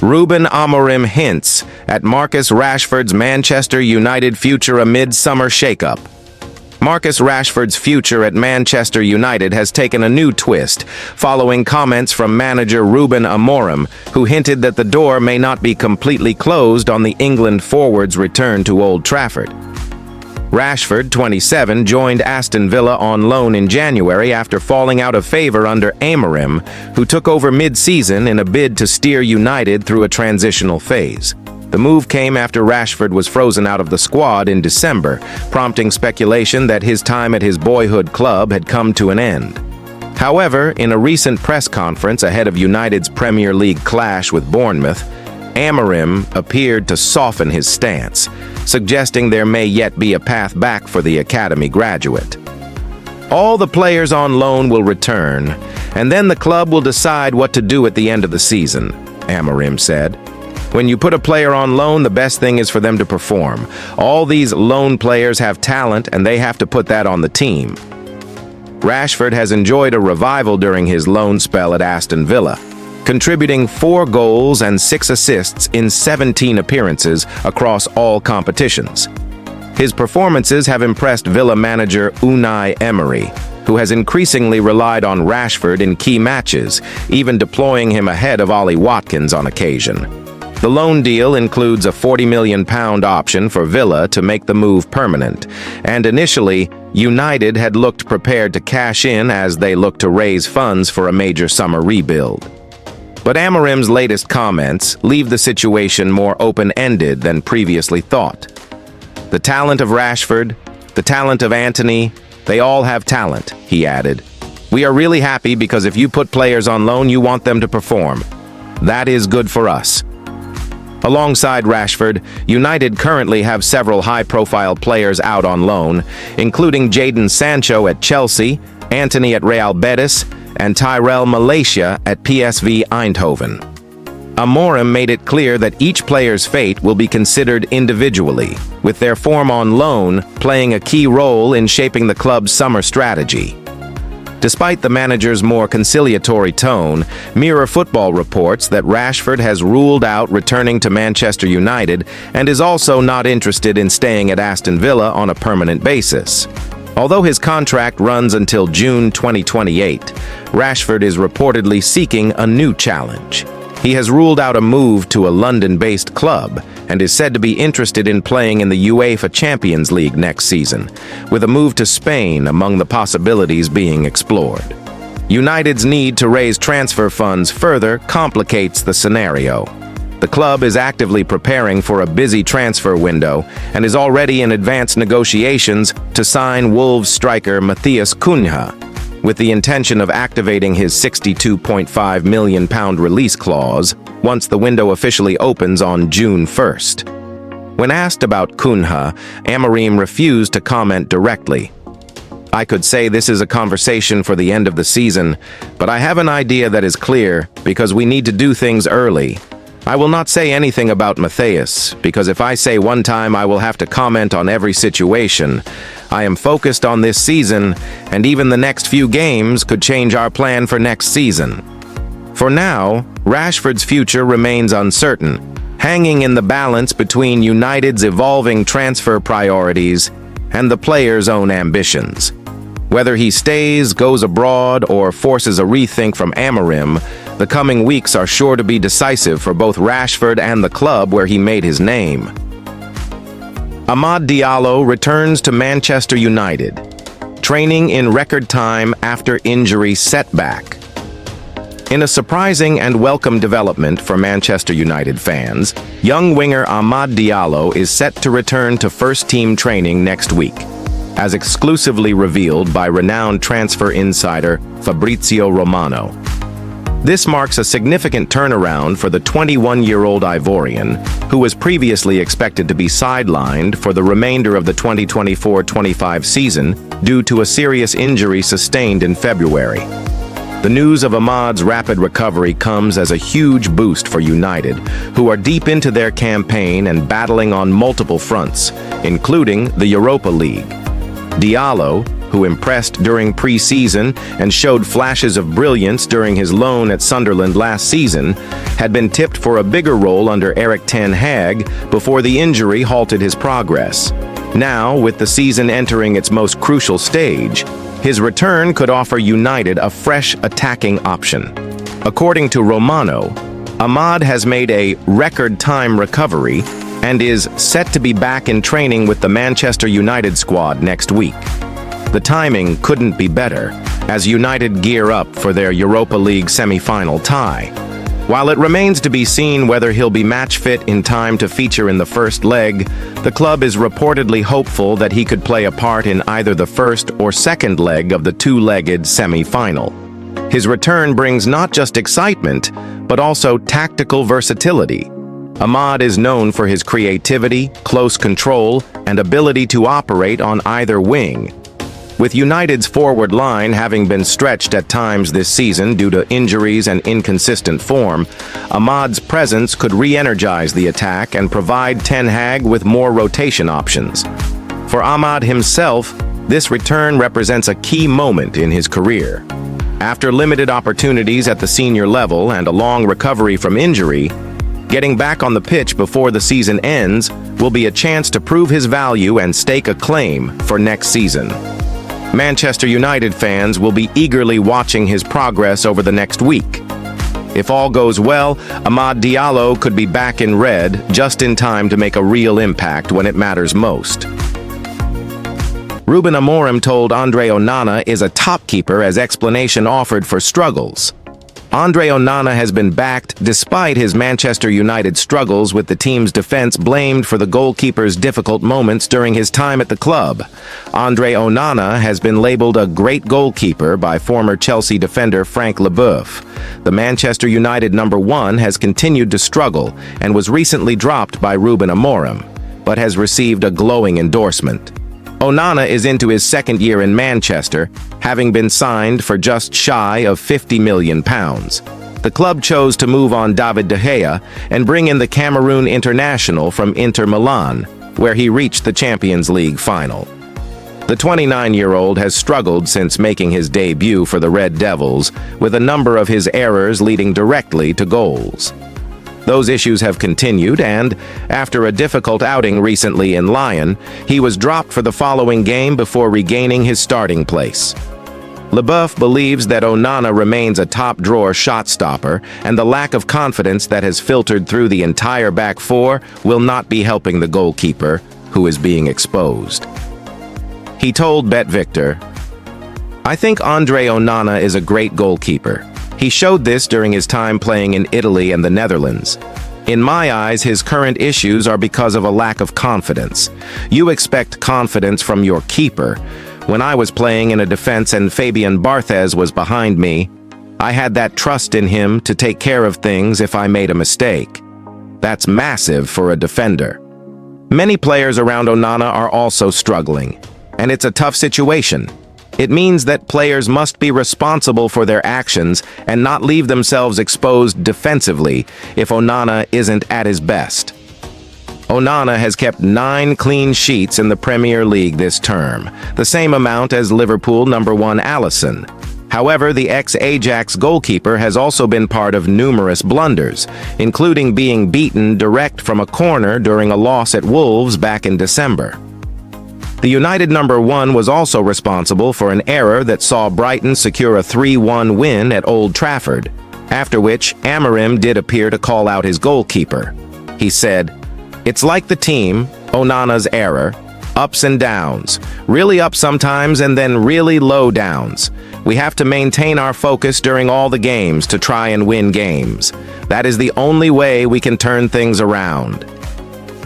RUBEN AMORIM hints at Marcus Rashford's Manchester United future amid summer shakeup. Marcus Rashford's future at Manchester United has taken a new twist, following comments from manager RUBEN AMORIM, who hinted that the door may not be completely closed on the England forward's return to Old Trafford. Rashford, 27, joined Aston Villa on loan in January after falling out of favor under AMORIM, who took over mid-season in a bid to steer United through a transitional phase. The move came after Rashford was frozen out of the squad in December, prompting speculation that his time at his boyhood club had come to an end. However, in a recent press conference ahead of United's Premier League clash with Bournemouth, AMORIM appeared to soften his stance, suggesting there may yet be a path back for the academy graduate. All the players on loan will return, and then the club will decide what to do at the end of the season, AMORIM said. When you put a player on loan, the best thing is for them to perform. All these loan players have talent, and they have to put that on the team. Rashford has enjoyed a revival during his loan spell at Aston Villa, contributing 4 goals and 6 assists in 17 appearances across all competitions. His performances have impressed Villa manager Unai Emery, who has increasingly relied on Rashford in key matches, even deploying him ahead of Ollie Watkins on occasion. The loan deal includes a £40 million option for Villa to make the move permanent, and initially, United had looked prepared to cash in as they looked to raise funds for a major summer rebuild. But AMORIM's latest comments leave the situation more open-ended than previously thought. The talent of Rashford, the talent of Antony, they all have talent, he added. We are really happy because if you put players on loan, you want them to perform. That is good for us. Alongside Rashford, United currently have several high-profile players out on loan, including Jadon Sancho at Chelsea, Antony at Real Betis, and Tyrell Malacia at PSV Eindhoven. AMORIM made it clear that each player's fate will be considered individually, with their form on loan playing a key role in shaping the club's summer strategy. Despite the manager's more conciliatory tone, Mirror Football reports that Rashford has ruled out returning to Manchester United and is also not interested in staying at Aston Villa on a permanent basis. Although his contract runs until June 2028, Rashford is reportedly seeking a new challenge. He has ruled out a move to a London-based club and is said to be interested in playing in the UEFA Champions League next season, with a move to Spain among the possibilities being explored. United's need to raise transfer funds further complicates the scenario. The club is actively preparing for a busy transfer window and is already in advanced negotiations to sign Wolves striker Matheus Cunha, with the intention of activating his £62.5 million release clause once the window officially opens on June 1st. When asked about Cunha, AMORIM refused to comment directly. I could say this is a conversation for the end of the season, but I have an idea that is clear because we need to do things early. I will not say anything about Matheus, because if I say one time I will have to comment on every situation. I am focused on this season, and even the next few games could change our plan for next season. For now, Rashford's future remains uncertain, hanging in the balance between United's evolving transfer priorities and the player's own ambitions. Whether he stays, goes abroad, or forces a rethink from AMORIM, the coming weeks are sure to be decisive for both Rashford and the club where he made his name. Amad Diallo returns to Manchester United, training in record time after injury setback. In a surprising and welcome development for Manchester United fans, young winger Amad Diallo is set to return to first-team training next week, as exclusively revealed by renowned transfer insider Fabrizio Romano. This marks a significant turnaround for the 21-year-old Ivorian, who was previously expected to be sidelined for the remainder of the 2024-25 season due to a serious injury sustained in February. The news of Amad's rapid recovery comes as a huge boost for United, who are deep into their campaign and battling on multiple fronts, including the Europa League. Diallo, who impressed during pre-season and showed flashes of brilliance during his loan at Sunderland last season, had been tipped for a bigger role under Erik ten Hag before the injury halted his progress. Now, with the season entering its most crucial stage, his return could offer United a fresh attacking option. According to Romano, Amad has made a record-time recovery and is set to be back in training with the Manchester United squad next week. The timing couldn't be better, as United gear up for their Europa League semi-final tie. While it remains to be seen whether he'll be match fit in time to feature in the first leg, the club is reportedly hopeful that he could play a part in either the first or second leg of the two-legged semi-final. His return brings not just excitement, but also tactical versatility. Amad is known for his creativity, close control, and ability to operate on either wing. With United's forward line having been stretched at times this season due to injuries and inconsistent form, Amad's presence could re-energize the attack and provide Ten Hag with more rotation options. For Amad himself, this return represents a key moment in his career. After limited opportunities at the senior level and a long recovery from injury, getting back on the pitch before the season ends will be a chance to prove his value and stake a claim for next season. Manchester United fans will be eagerly watching his progress over the next week. If all goes well, Amad Diallo could be back in red just in time to make a real impact when it matters most. Ruben Amorim told Andre Onana is a top keeper as explanation offered for struggles. Andre Onana has been backed despite his Manchester United struggles, with the team's defense blamed for the goalkeeper's difficult moments during his time at the club. Andre Onana has been labeled a great goalkeeper by former Chelsea defender Frank Leboeuf. The Manchester United #1 has continued to struggle and was recently dropped by Ruben Amorim, but has received a glowing endorsement. Onana is into his second year in Manchester, having been signed for just shy of £50 million. The club chose to move on David de Gea and bring in the Cameroon international from Inter Milan, where he reached the Champions League final. The 29-year-old has struggled since making his debut for the Red Devils, with a number of his errors leading directly to goals. Those issues have continued, and, after a difficult outing recently in Lyon, he was dropped for the following game before regaining his starting place. Leboeuf believes that Onana remains a top-drawer shot-stopper, and the lack of confidence that has filtered through the entire back four will not be helping the goalkeeper, who is being exposed. He told Bet Victor, "I think Andre Onana is a great goalkeeper. He showed this during his time playing in Italy and the Netherlands. In my eyes, his current issues are because of a lack of confidence. You expect confidence from your keeper. When I was playing in a defense and Fabian Barthez was behind me, I had that trust in him to take care of things if I made a mistake. That's massive for a defender." Many players around Onana are also struggling, and it's a tough situation. It means that players must be responsible for their actions and not leave themselves exposed defensively if Onana isn't at his best. Onana has kept 9 clean sheets in the Premier League this term, the same amount as Liverpool #1 Alisson. However, the ex-Ajax goalkeeper has also been part of numerous blunders, including being beaten direct from a corner during a loss at Wolves back in December. The United #1 was also responsible for an error that saw Brighton secure a 3-1 win at Old Trafford, after which AMORIM did appear to call out his goalkeeper. He said, "It's like the team, Onana's error, ups and downs, really up sometimes and then really low downs. We have to maintain our focus during all the games to try and win games. That is the only way we can turn things around."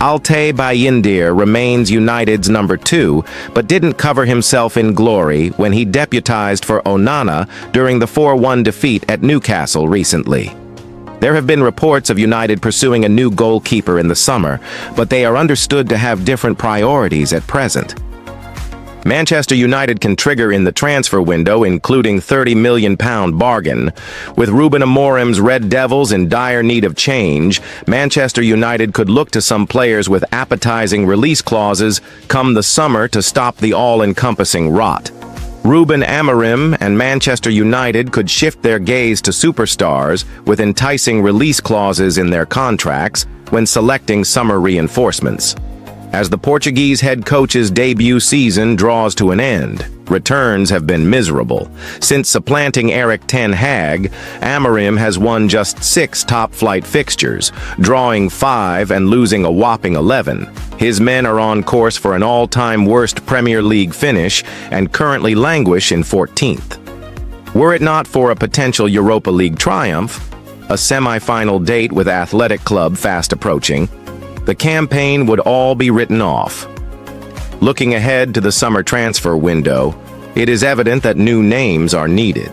Altay Bayindir remains United's #2, but didn't cover himself in glory when he deputized for Onana during the 4-1 defeat at Newcastle recently. There have been reports of United pursuing a new goalkeeper in the summer, but they are understood to have different priorities at present. Manchester United can trigger in the transfer window, including £30 million bargain. With Ruben Amorim's Red Devils in dire need of change, Manchester United could look to some players with appetizing release clauses come the summer to stop the all-encompassing rot. RUBEN AMORIM and Manchester United could shift their gaze to superstars with enticing release clauses in their contracts when selecting summer reinforcements. As the Portuguese head coach's debut season draws to an end, returns have been miserable. Since supplanting Erik Ten Hag, AMORIM has won just 6 top-flight fixtures, drawing 5 and losing a whopping 11. His men are on course for an all-time worst Premier League finish and currently languish in 14th. Were it not for a potential Europa League triumph, a semi-final date with Athletic Club fast approaching, the campaign would all be written off. Looking ahead to the summer transfer window, it is evident that new names are needed.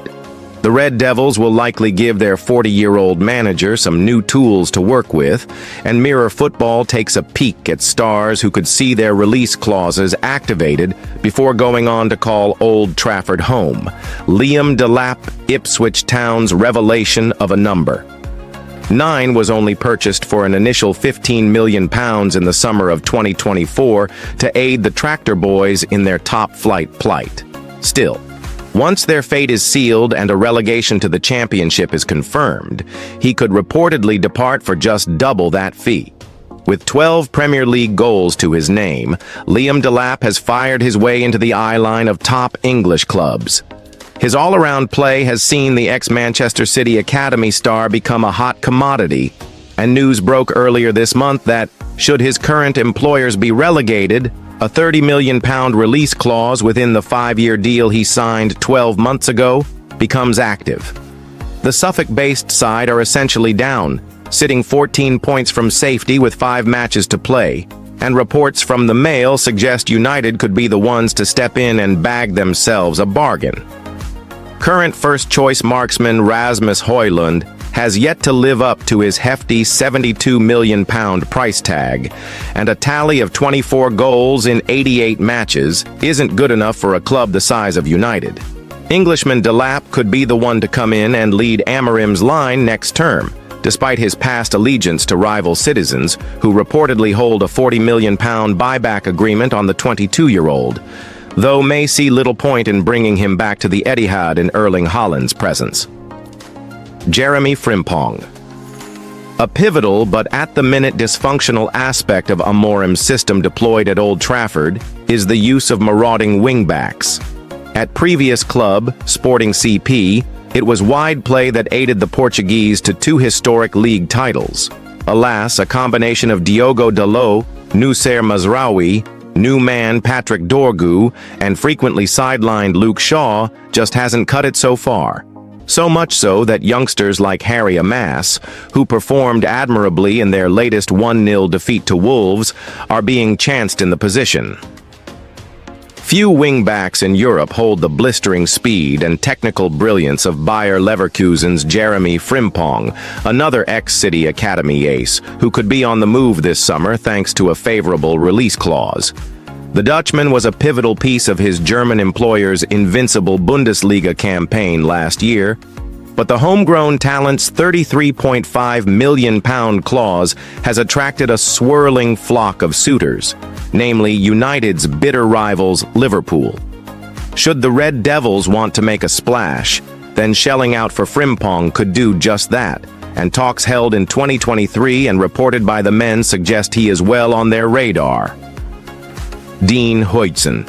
The Red Devils will likely give their 40-year-old manager some new tools to work with, and Mirror Football takes a peek at stars who could see their release clauses activated before going on to call Old Trafford home. Liam Delap, Ipswich Town's revelation of a number. 9 was only purchased for an initial £15 million in the summer of 2024 to aid the Tractor Boys in their top-flight plight. Still, once their fate is sealed and a relegation to the championship is confirmed, he could reportedly depart for just double that fee. With 12 Premier League goals to his name, Liam Delap has fired his way into the eye line of top English clubs. His all-around play has seen the ex-Manchester City Academy star become a hot commodity, and news broke earlier this month that, should his current employers be relegated, a £30 million release clause within the 5-year deal he signed 12 months ago becomes active. The Suffolk-based side are essentially down, sitting 14 points from safety with 5 matches to play, and reports from the Mail suggest United could be the ones to step in and bag themselves a bargain. Current first-choice marksman Rasmus Højlund has yet to live up to his hefty £72 million price tag, and a tally of 24 goals in 88 matches isn't good enough for a club the size of United. Englishman Delap could be the one to come in and lead AMORIM's line next term, despite his past allegiance to rival Citizens, who reportedly hold a £40 million buyback agreement on the 22-year-old. Though may see little point in bringing him back to the Etihad in Erling Haaland's presence. Jeremy Frimpong. A pivotal but at-the-minute dysfunctional aspect of AMORIM's system deployed at Old Trafford is the use of marauding wingbacks. At previous club, Sporting CP, it was wide play that aided the Portuguese to 2 historic league titles. Alas, a combination of Diogo Dalot, Noussair Mazraoui, new man Patrick Dorgu, and frequently sidelined Luke Shaw just hasn't cut it so far. So much so that youngsters like Harry Maguire, who performed admirably in their latest 1-0 defeat to Wolves, are being chanced in the position. Few wingbacks in Europe hold the blistering speed and technical brilliance of Bayer Leverkusen's Jeremy Frimpong, another ex-City Academy ace, who could be on the move this summer thanks to a favorable release clause. The Dutchman was a pivotal piece of his German employer's invincible Bundesliga campaign last year, but the homegrown talent's £33.5 million clause has attracted a swirling flock of suitors, namely United's bitter rivals Liverpool. Should the Red Devils want to make a splash, then shelling out for Frimpong could do just that, and talks held in 2023 and reported by the men suggest he is well on their radar. Dean Huijsen.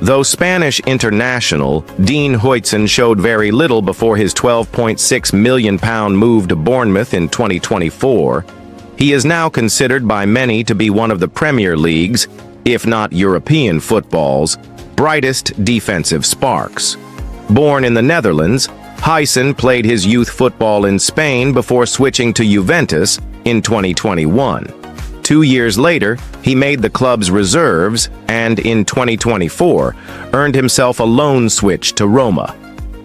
Though Spanish international, Dean Huijsen showed very little before his £12.6 million move to Bournemouth in 2024. He is now considered by many to be one of the Premier League's, if not European football's, brightest defensive sparks. Born in the Netherlands, Huijsen played his youth football in Spain before switching to Juventus in 2021. 2 years later, he made the club's reserves and, in 2024, earned himself a loan switch to Roma.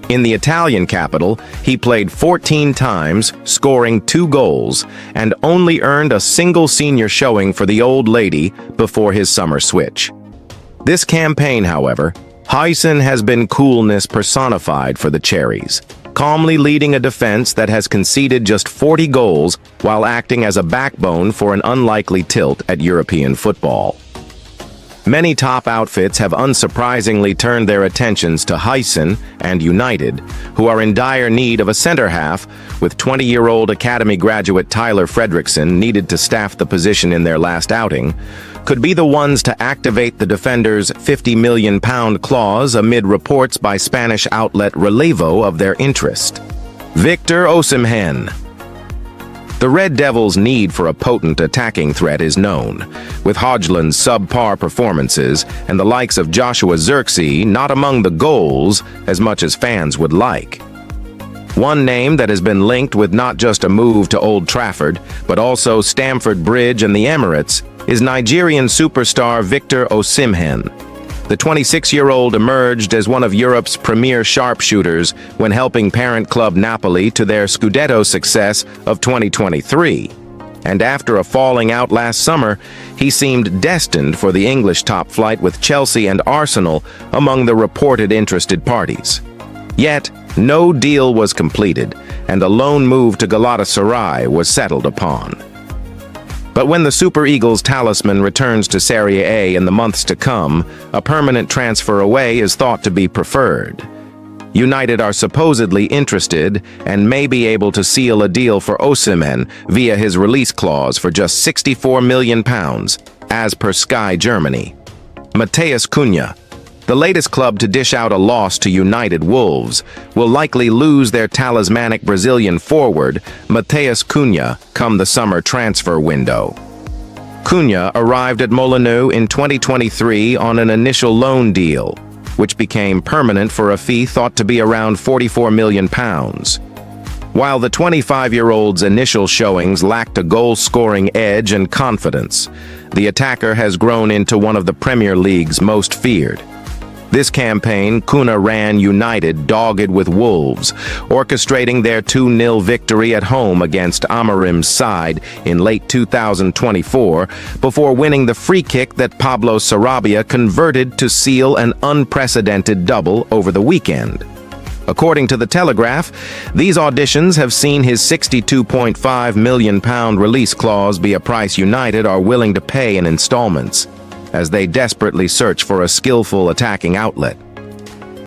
In the Italian capital, he played 14 times, scoring 2 goals, and only earned a single senior showing for the Old Lady before his summer switch. This campaign, however, Huijsen has been coolness personified for the Cherries, calmly leading a defense that has conceded just 40 goals while acting as a backbone for an unlikely tilt at European football. Many top outfits have unsurprisingly turned their attentions to Heisen and United, who are in dire need of a center-half, with 20-year-old academy graduate Tyler Fredrickson needed to staff the position in their last outing, could be the ones to activate the defender's £50 million clause amid reports by Spanish outlet Relevo of their interest. Victor Osimhen. The Red Devils' need for a potent attacking threat is known, with Hodgland's subpar performances and the likes of Joshua Zirkzee not among the goals as much as fans would like. One name that has been linked with not just a move to Old Trafford, but also Stamford Bridge and the Emirates, is Nigerian superstar Victor Osimhen. The 26-year-old emerged as one of Europe's premier sharpshooters when helping parent club Napoli to their Scudetto success of 2023. And after a falling out last summer, he seemed destined for the English top flight with Chelsea and Arsenal among the reported interested parties. Yet, no deal was completed, and a loan move to Galatasaray was settled upon. But when the Super Eagles talisman returns to Serie A in the months to come, a permanent transfer away is thought to be preferred. United are supposedly interested and may be able to seal a deal for Osimhen via his release clause for just £64 million, as per Sky Germany. Matheus Cunha, the latest club to dish out a loss to United Wolves, will likely lose their talismanic Brazilian forward, Matheus Cunha, come the summer transfer window. Cunha arrived at Molineux in 2023 on an initial loan deal, which became permanent for a fee thought to be around £44 million. While the 25-year-old's initial showings lacked a goal-scoring edge and confidence, the attacker has grown into one of the Premier League's most feared. This campaign, Cunha ran United dogged with Wolves, orchestrating their 2-0 victory at home against AMORIM's side in late 2024, before winning the free kick that Pablo Sarabia converted to seal an unprecedented double over the weekend. According to The Telegraph, these auditions have seen his £62.5 million release clause be a price United are willing to pay in installments, as they desperately search for a skillful attacking outlet.